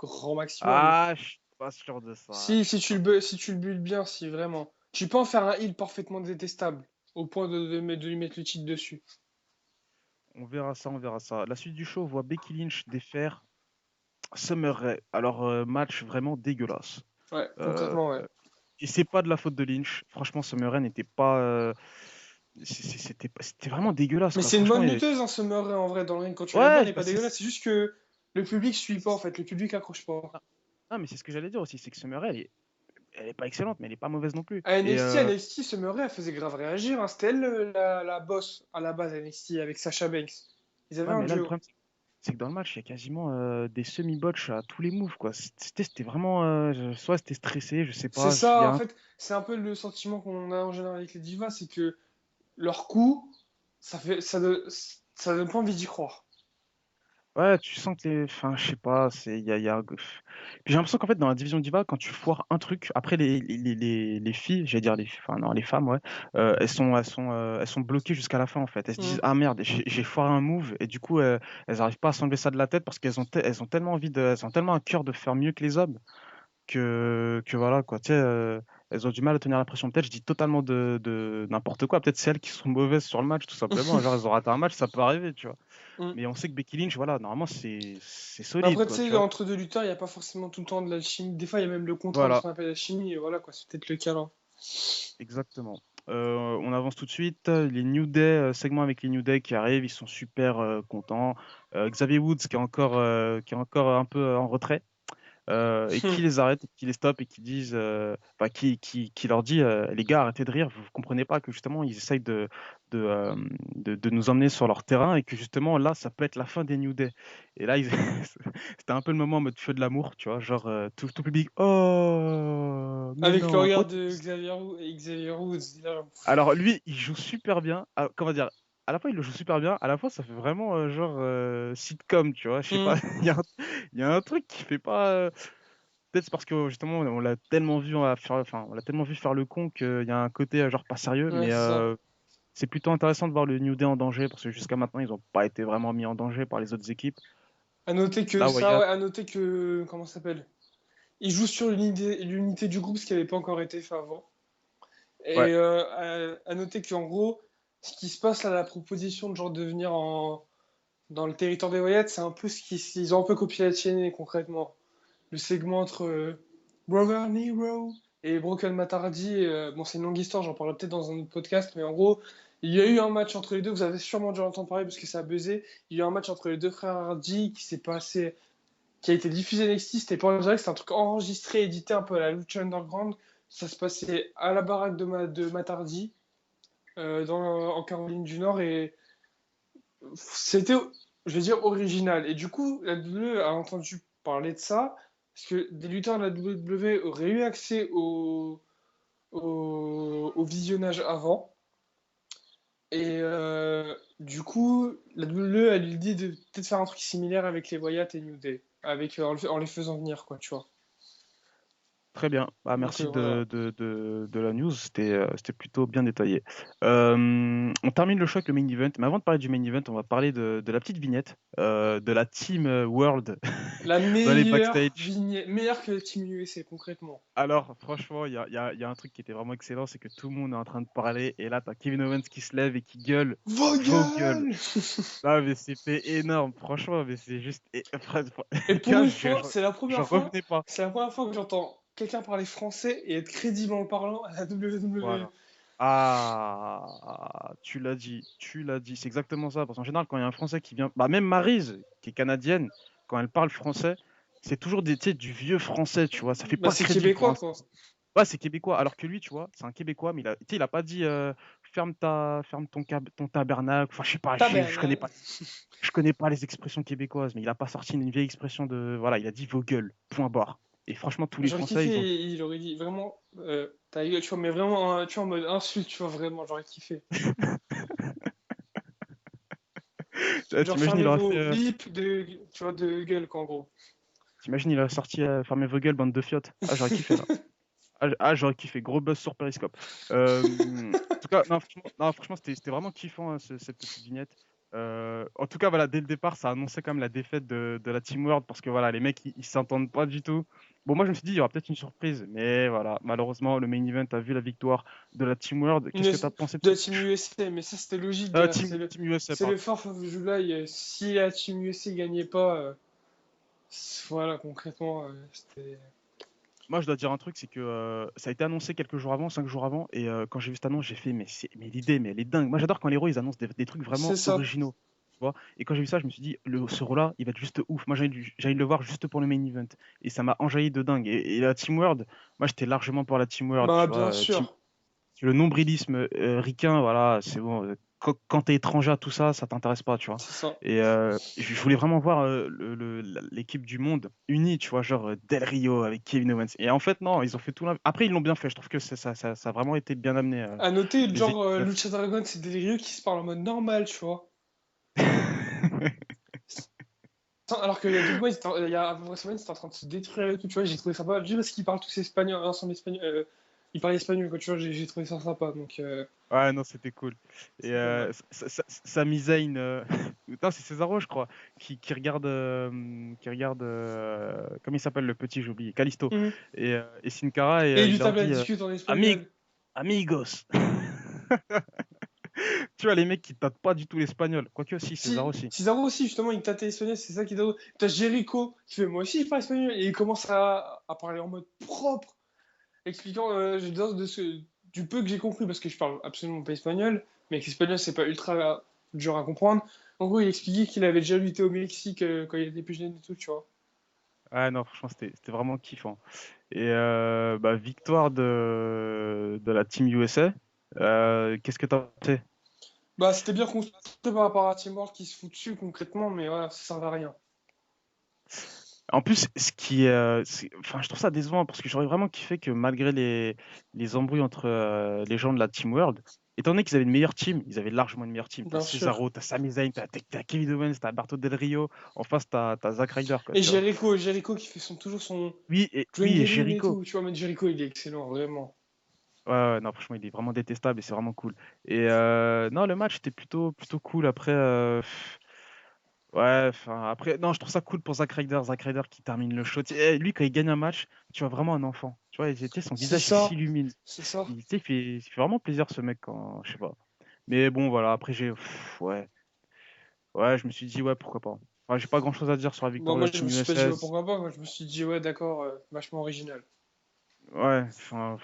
grand maximum. Ah, je suis pas sûr de ça. Je suis pas Si tu le bulles bien, si vraiment. Tu peux en faire un heal parfaitement détestable, au point de lui mettre le titre dessus. On verra ça, on verra ça. La suite du show, on voit Becky Lynch défaire Summer Rae. Alors, match vraiment dégueulasse. Ouais, Euh, concrètement, ouais. et c'est pas de la faute de Lynch. Franchement, Summer Rae n'était pas. C'était vraiment dégueulasse, Mais quoi. c'est une Franchement, bonne lutteuse, hein, Summer Rae, en vrai, dans le ring. Quand tu regardes bien, ouais, elle est bah, pas dégueulasse. C'est juste que le public suit pas, en fait. Le public accroche pas. ah, mais c'est ce que j'allais dire aussi. C'est que Summer Rae, elle est pas excellente, mais elle est pas mauvaise non plus. À Et NXT, Summer Rae, elle faisait grave réagir, hein. C'était elle la boss à la base NXT avec Sasha Banks. Ils avaient ouais, un mais là, le duo. problème, c'est que dans le match, il y a quasiment des semi-botch à tous les moves, quoi. C'était vraiment, soit c'était stressé, je sais C'est pas, il ça, y en a un. fait, c'est un peu le sentiment qu'on a en général avec les divas, c'est que leur coup, ça donne pas envie d'y croire. Ouais, tu sens que enfin, je sais pas, il y a. Puis j'ai l'impression qu'en fait, dans la division Diva, quand tu foires un truc, après les filles, j'allais dire enfin non, les femmes, ouais, elles sont bloquées jusqu'à la fin en fait. Elles se disent, Mm. ah merde, j'ai foiré un move, et du coup, elles arrivent pas à s'enlever ça de la tête parce elles ont tellement elles ont tellement un cœur de faire mieux que les hommes que voilà, quoi. Tu sais, elles ont du mal à tenir la pression. Peut-être, je dis totalement de n'importe quoi. Peut-être c'est elles qui sont mauvaises sur le match, tout simplement. Genre, elles ont raté un match, ça peut arriver, tu vois. Mm. Mais on sait que Becky Lynch, voilà, normalement, c'est Mais solide, après, tu quoi, tu sais, vois. entre deux lutteurs, il n'y a pas forcément tout le temps de l'alchimie. Des fois, il y a même le contraire de ce Voilà, qu'on appelle l'alchimie, et voilà, quoi, c'est peut-être le cas là. exactement. On avance tout de suite. Les New Day, segment avec les New Day qui arrivent, ils sont super contents. Xavier Woods qui est encore un peu en retrait. Et qui les arrête, qui les stoppe et qui disent, enfin, qui leur dit, les gars, arrêtez de rire, vous comprenez pas que justement ils essayent de, euh, de nous emmener sur leur terrain et que justement là, ça peut être la fin des New Day. Et là, c'était un peu le moment en mode feu de l'amour, tu vois, genre tout public, oh, mais Avec le non, regard quoi. de Xavier Woods, là. Alors lui, il joue super bien. Comment dire? À la fois, il le joue super bien. À la fois, ça fait vraiment genre sitcom, tu vois. Je sais pas. Mm. Il y a un truc qui fait pas. Peut-être c'est parce que justement on l'a tellement vu faire, enfin, on l'a tellement vu faire le con qu'il y a un côté genre pas sérieux, Ouais, mais c'est ça. c'est plutôt intéressant de voir le New Day en danger parce que jusqu'à maintenant ils n'ont pas été vraiment mis en danger par les autres équipes. À noter que Là, ça, Wyatt, ouais, à noter que, comment ça s'appelle? Il joue sur l'unité du groupe, ce qui n'avait pas encore été fait avant. ouais, Et à noter qu'en gros, ce qui se passe là, la proposition de genre de venir dans le territoire des Wyatt, c'est un peu ce qu'ils ont un peu copié la TNA concrètement. Le segment entre Brother Nero et Broken Matt Hardy, bon, c'est une longue histoire, j'en parlerai peut-être dans un autre podcast, mais en gros, il y a eu un match entre les deux, vous avez sûrement déjà entendu parler parce que ça a buzzé. Il y a eu un match entre les deux frères Hardy qui s'est passé, qui a été diffusé NXT, c'était pas en direct, c'était un truc enregistré, édité un peu à la Lucha Underground. Ça se passait à la baraque de Matt Hardy, en Caroline du Nord, et c'était, je vais dire, original. Et du coup, la WWE a entendu parler de ça, parce que des lutteurs de la WWE auraient eu accès au visionnage avant. Et du coup, la WWE a lui dit de peut-être faire un truc similaire avec les Wyatt et New Day, avec, en les faisant venir, quoi, tu vois. très bien. Bah, Donc merci voilà. de la news, c'était plutôt bien détaillé. On termine le show avec le main event, mais avant de parler du main event, on va parler de la petite vignette de la Team World La dans les meilleure backstage. vignette, meilleure que le Team USA, concrètement. Alors, franchement, il y a un truc qui était vraiment excellent, c'est que tout le monde est en train de parler, et là, t'as Kevin Owens qui se lève et qui gueule, vos gueules. Vogel! Ah, mais c'était énorme, franchement, mais c'est juste. Et Tu pour vois, une fois, j'en revenais pas. c'est la première fois que j'entends quelqu'un parler français et être crédible en parlant à la WWE. Voilà. Ah, tu l'as dit, c'est exactement ça. Parce qu'en général, quand il y a un Français qui vient, bah, même Maryse, qui est canadienne, quand elle parle français, c'est toujours tu sais, du vieux français, tu vois, ça fait Bah, pas c'est crédible pour québécois, un. quoi. Ouais, c'est québécois. Alors que lui, tu vois, c'est un québécois, mais tu sais, il a pas dit ferme ton tabernacle. Enfin, je sais pas, Tabernacle. je connais pas les expressions québécoises, mais il a pas sorti une vieille expression de. Voilà, il a dit vos gueules, point barre. Et franchement, tous les J'aurais Français, ils ont. kiffé, il aurait dit vraiment, ta gueule, tu vois, mais vraiment, tu vois, en mode insulte, tu vois, vraiment, j'aurais kiffé. Genre, T'imagines, il fermez aurait fait. vos bips tu vois, de gueule, quoi, en gros. T'imagines, il aurait sorti fermez vos gueules, bande de fiottes. Ah, j'aurais kiffé là. J'aurais kiffé. Gros buzz sur Periscope. En tout cas, non, franchement c'était vraiment kiffant, hein, cette petite vignette. En tout cas, voilà, dès le départ, ça annonçait quand même la défaite de la Team World parce que voilà, les mecs, ils s'entendent pas du tout. Bon, moi, je me suis dit, il y aura peut-être une surprise, mais voilà, malheureusement, le main event a vu la victoire de la Team World. Qu'est-ce Une- que tu as pensé de de ce la Team match? USA, mais ça, c'était logique, gars. Team USA, C'est le pardon. 4th of July. Si la Team USA gagnait pas, voilà, concrètement, c'était. Moi, je dois dire un truc, c'est que ça a été annoncé quelques jours avant, 5 jours avant, et quand j'ai vu cette annonce, j'ai fait, mais l'idée, mais elle est dingue. Moi, j'adore quand les héros, ils annoncent des trucs C'est vraiment ça. originaux. vois. Et quand j'ai vu ça, je me suis dit, ce rôle-là, il va être juste ouf. Moi, j'ai envie de le voir juste pour le main event. Et ça m'a enjaillé de dingue. Et la Team World, moi, j'étais largement pour la Team World, Bah, tu bien vois. sûr. Le nombrilisme ricain, voilà, c'est bon. Quand t'es étranger à tout ça, ça t'intéresse pas, tu vois. C'est ça. Et je voulais vraiment voir l'équipe du monde unie, tu vois, genre Del Rio avec Kevin Owens. Et en fait, non, ils ont fait tout l'inverse. Après, ils l'ont bien fait. Je trouve que ça a vraiment été bien amené. À noter, Les genre, équipes. Lucha Dragon, c'est des vieux qui se parlent en mode normal, tu vois. Alors qu'il y a 2 mois, il y a à peu près une semaine, c'était en train de se détruire et tout, tu vois. J'ai trouvé ça pas mal, juste parce qu'ils parlent tous espagnol, ensemble espagnol. Ils parlent espagnol, quoi, tu vois. J'ai trouvé ça sympa, donc Ouais, non, c'était cool. Et c'est pas mal. Sami Zayn, non, c'est Cesaro, je crois, qui regarde, comment il s'appelle le petit, j'ai oublié, Kalisto Mhm. et Sin Cara, et Et il il lui leur tape la dit discute en Ami- espagnol. amigos. Tu vois, les mecs qui tapent pas du tout l'espagnol. Quoique, si, Cesaro Si, aussi. Cesaro aussi, justement, il tâtait espagnol, c'est ça qui est drôle. T'as Jericho qui fait moi aussi, il parle espagnol, et il commence à parler en mode propre, expliquant du peu que j'ai compris, parce que je parle absolument pas espagnol, mais que l'espagnol c'est pas ultra dur à comprendre. En gros, il expliquait qu'il avait déjà lutté au Mexique quand il était plus jeune et tout, tu vois. Ah non, franchement, c'était vraiment kiffant. Et bah, victoire de la Team USA. Qu'est-ce que t'as pensé? Bah, c'était bien construit par rapport à Team World qui se fout dessus concrètement, mais voilà, ça sert à rien. En plus, enfin, je trouve ça décevant parce que j'aurais vraiment kiffé que malgré les embrouilles entre les gens de la Team World, étant donné qu'ils avaient une meilleure team, ils avaient largement une meilleure team. T'as Bien sûr. Cesaro, t'as Sami Zayn, t'as Kevin Owens, t'as Alberto Del Rio. En face, t'as Zack Ryder, quoi, Et tu vois. Jericho qui fait toujours son Oui, et Dream et Jericho. tout, tu vois, mais Jericho il est excellent, vraiment. Ouais, ouais, non, franchement, il est vraiment détestable et c'est vraiment cool. Et non, le match était plutôt cool. Après, ouais, enfin, après, non, je trouve ça cool pour Zack Ryder. Zack Ryder qui termine le show. Tu sais, lui, quand il gagne un match, tu vois vraiment un enfant. Tu vois, tu sais, son C'est visage, il ça, s'illumine. c'est ça. Tu sais, il fait vraiment plaisir, ce mec, quand, je sais pas. Mais bon, voilà, après, ouais, je me suis dit, ouais, pourquoi pas. Enfin, j'ai pas grand-chose à dire sur la Bon, victoire de moi la je me Team suis pas dit ouais, USS. pourquoi pas, moi je me suis dit ouais, d'accord, vachement original. Ouais, enfin,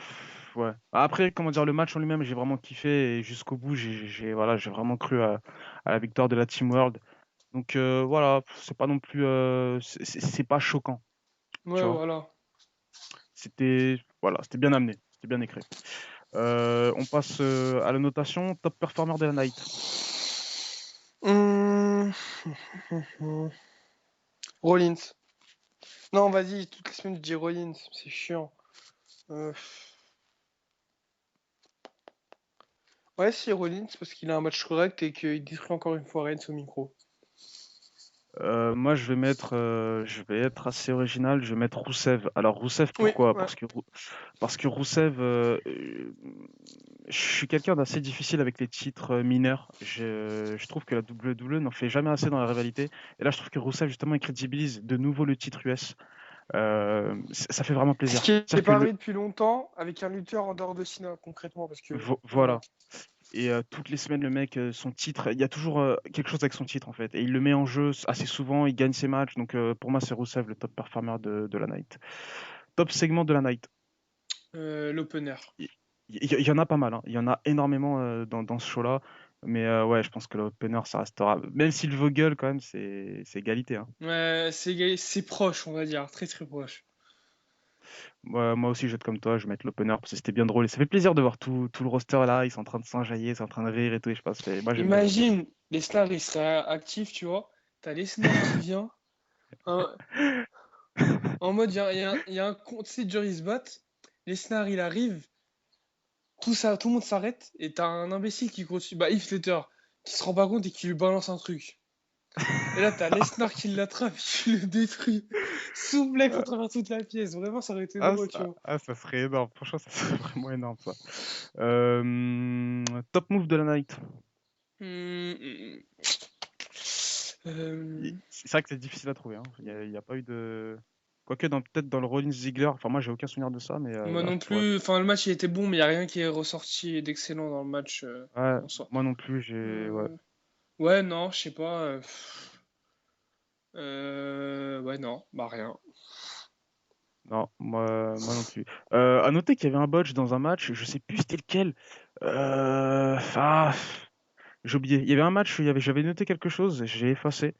ouais. Après, comment dire, le match en lui-même, j'ai vraiment kiffé et jusqu'au bout, voilà, j'ai vraiment cru à la victoire de la Team World. Donc voilà, c'est pas non plus, c'est pas choquant, tu Ouais, vois. voilà. C'était bien amené, c'était bien écrit. On passe à la notation top performer de la night. Hum, Rollins. Non, vas-y, toutes les semaines je dis Rollins, c'est chiant. Euh, Ouais, si Rollins, parce qu'il a un match correct et qu'il détruit encore une fois Reigns au micro. Moi, je vais être assez original. Je vais mettre Rousseff. Alors Rousseff, Oui, pourquoi? ouais. Parce que Rousseff, je suis quelqu'un d'assez difficile avec les titres mineurs. Je trouve que la WWE n'en fait jamais assez dans la rivalité. Et là, je trouve que Rousseff justement il crédibilise de nouveau le titre US. Ça fait vraiment Ce plaisir. qui n'est C'est-à-dire que pas arrivé depuis longtemps avec un lutteur en dehors de Cena, concrètement, parce que voilà. voilà. Et toutes les semaines, le mec, son titre, il y a toujours quelque chose avec son titre en fait. Et il le met en jeu assez souvent, il gagne ses matchs. Donc pour moi, c'est Rousseff, le top performer de la night. Top segment de la night. L'opener. Il y en a pas mal, hein. Il y en a énormément dans ce show-là. Mais ouais, je pense que l'opener, ça restera. Même si le Vogel, quand même, c'est égalité, hein. Ouais, c'est proche, on va dire, très très proche. Moi aussi, je vais être comme toi, je vais mettre l'opener parce que c'était bien drôle. Et ça fait plaisir de voir tout le roster là, ils sont en train de s'enjailler, ils sont en train de rire et tout. Et je sais pas, moi j'aime bien. Imagine, Lesnar il serait actif, tu vois. T'as Lesnar qui vient, hein, en mode, il y a un compte, tu sais, Joris Bot, Lesnar il arrive, tout le monde s'arrête, et t'as un imbécile qui continue, bah Heath Slater, qui se rend pas compte et qui lui balance un truc. Et là, t'as Lesnar qui l'attrape, qui le détruit. Souplex à travers toute la pièce. Vraiment, ça aurait été drôle, tu vois. Ça serait énorme. Franchement, ça serait vraiment énorme ça. Top move de la night. Hum, C'est vrai que c'est difficile à trouver, hein. Il y a pas eu de. Quoique peut-être dans le Rollins Ziggler, enfin moi j'ai aucun souvenir de ça, mais moi là je non pourrais. plus. Enfin, le match, il était bon, mais il n'y a rien qui est ressorti d'excellent dans le match Ouais, en soi. moi non plus, j'ai. Ouais. Euh, Ouais, non, je sais pas. Ouais, non, bah rien. Non, moi non plus. À noter qu'il y avait un botch dans un match, je sais plus c'était lequel. Ah, J'ai oublié. Il y avait un match où j'avais noté quelque chose, j'ai effacé.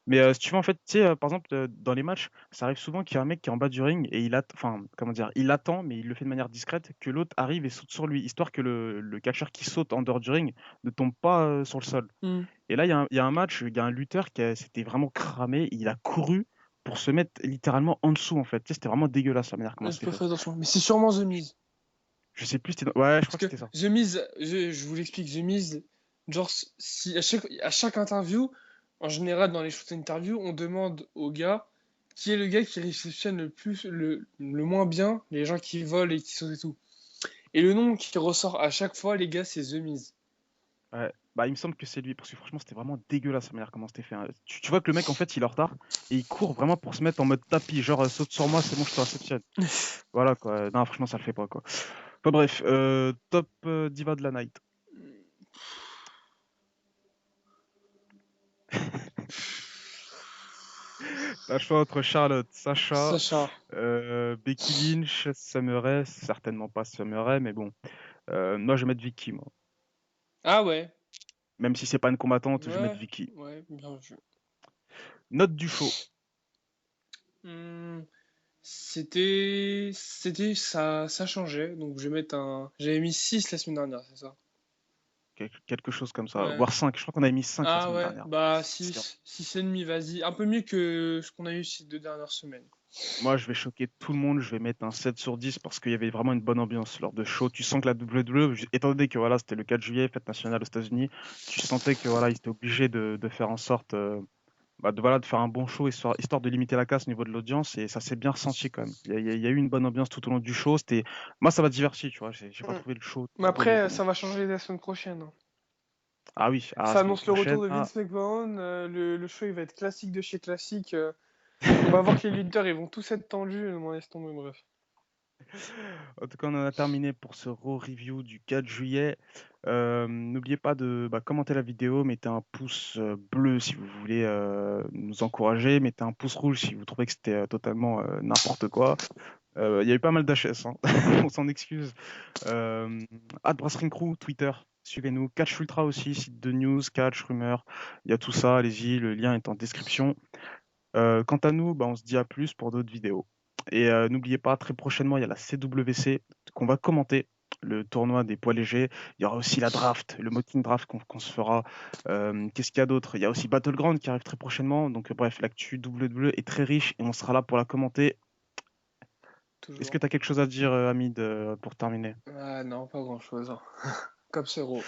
Mais si tu veux, en fait, tu sais, par exemple, dans les matchs, ça arrive souvent qu'il y a un mec qui est en bas du ring et enfin, comment dire, il attend, mais il le fait de manière discrète, que l'autre arrive et saute sur lui, histoire que le catcheur qui saute en dehors du ring ne tombe pas sur le sol. Hmm. Et là, il y a un match, il y a un lutteur s'était vraiment cramé, il a couru pour se mettre littéralement en dessous, en fait. Tu sais, c'était vraiment dégueulasse la manière comment J'ai c'était pas fait. fait attention. Mais c'est sûrement The Miz. Je sais plus, ouais, je Parce crois que que c'était ça. The Miz, je vous l'explique, The Miz, genre, si à chaque interview, en général, dans les short interviews, on demande au gars qui est le gars qui réceptionne le plus, le moins bien les gens qui volent et qui sautent et tout. Et le nom qui ressort à chaque fois, les gars, c'est The Miz. Ouais. Bah, il me semble que c'est lui, parce que franchement, c'était vraiment dégueulasse la manière comment c'était fait, hein. Tu vois que le mec, en fait, il est en retard et il court vraiment pour se mettre en mode tapis, genre saute sur moi, c'est bon, je te réceptionne. Voilà quoi. Non, franchement, ça le fait pas quoi. Enfin bref, top diva de la night. T'as le choix entre Charlotte, Sacha, Sacha. Becky Lynch, Summer Rae, certainement pas Summer Rae, mais bon. Moi, je vais mettre Vicky, moi. Ah ouais. Même si c'est pas une combattante, je vais mettre Ouais, Vicky. ouais, bien vu. Note du show. Hmm, ça changeait. Donc je vais mettre un, j'avais mis 6 la semaine dernière, c'est ça? Quelque chose comme ça. Ouais. Voire 5. Je crois qu'on avait mis 5 la Ah semaine ouais, dernière. bah C'était- 6 et demi, vas-y. Un peu mieux que ce qu'on a eu ces 2 dernières semaines. Moi, je vais choquer tout le monde. Je vais mettre un 7 sur 10 parce qu'il y avait vraiment une bonne ambiance lors de show. Tu sens que la WWE, étant donné que voilà, c'était le 4 juillet, fête nationale aux États-Unis, tu sentais que voilà, ils étaient obligés de faire en sorte voilà, de faire un bon show histoire de limiter la casse au niveau de l'audience et ça s'est bien ressenti quand même. Il y a eu une bonne ambiance tout au long du show. Moi, ça m'a diverti, tu vois. J'ai pas Mm. trouvé le show Mais trop lourd, après, non. ça va changer la semaine prochaine, hein. Ah oui, ah, Ça semaine annonce le retour prochaine. de Ah. Vince McMahon. Le show, il va être classique de chez classique. On va voir que les lutteurs, ils vont tous être tendus. On laisse tomber, bref. En tout cas, on en a terminé pour ce Raw review du 4 juillet. N'oubliez pas de commenter la vidéo, mettez un pouce bleu si vous voulez nous encourager, mettez un pouce rouge si vous trouvez que c'était totalement n'importe quoi. Il y a eu pas mal d'HS, hein. On s'en excuse. Euh, @Brasserie Crew, Twitter, suivez-nous. Catch Ultra aussi, site de news, catch, rumeurs, il y a tout ça, allez-y, le lien est en description. Quant à nous, on se dit à plus pour d'autres vidéos. Et n'oubliez pas, très prochainement, il y a la CWC qu'on va commenter, le tournoi des poids légers. Il y aura aussi la draft, le mocking draft qu'on se fera. Qu'est-ce qu'il y a d'autre? Il y a aussi Battleground qui arrive très prochainement. Donc bref, l'actu WWE est très riche et on sera là pour la commenter. Est-ce que Toujours. tu as quelque chose à dire, Hamid, pour terminer? Ah non, pas grand-chose, hein. Comme Zero.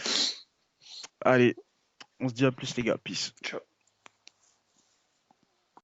Allez, on se dit à plus les gars, peace. Ciao.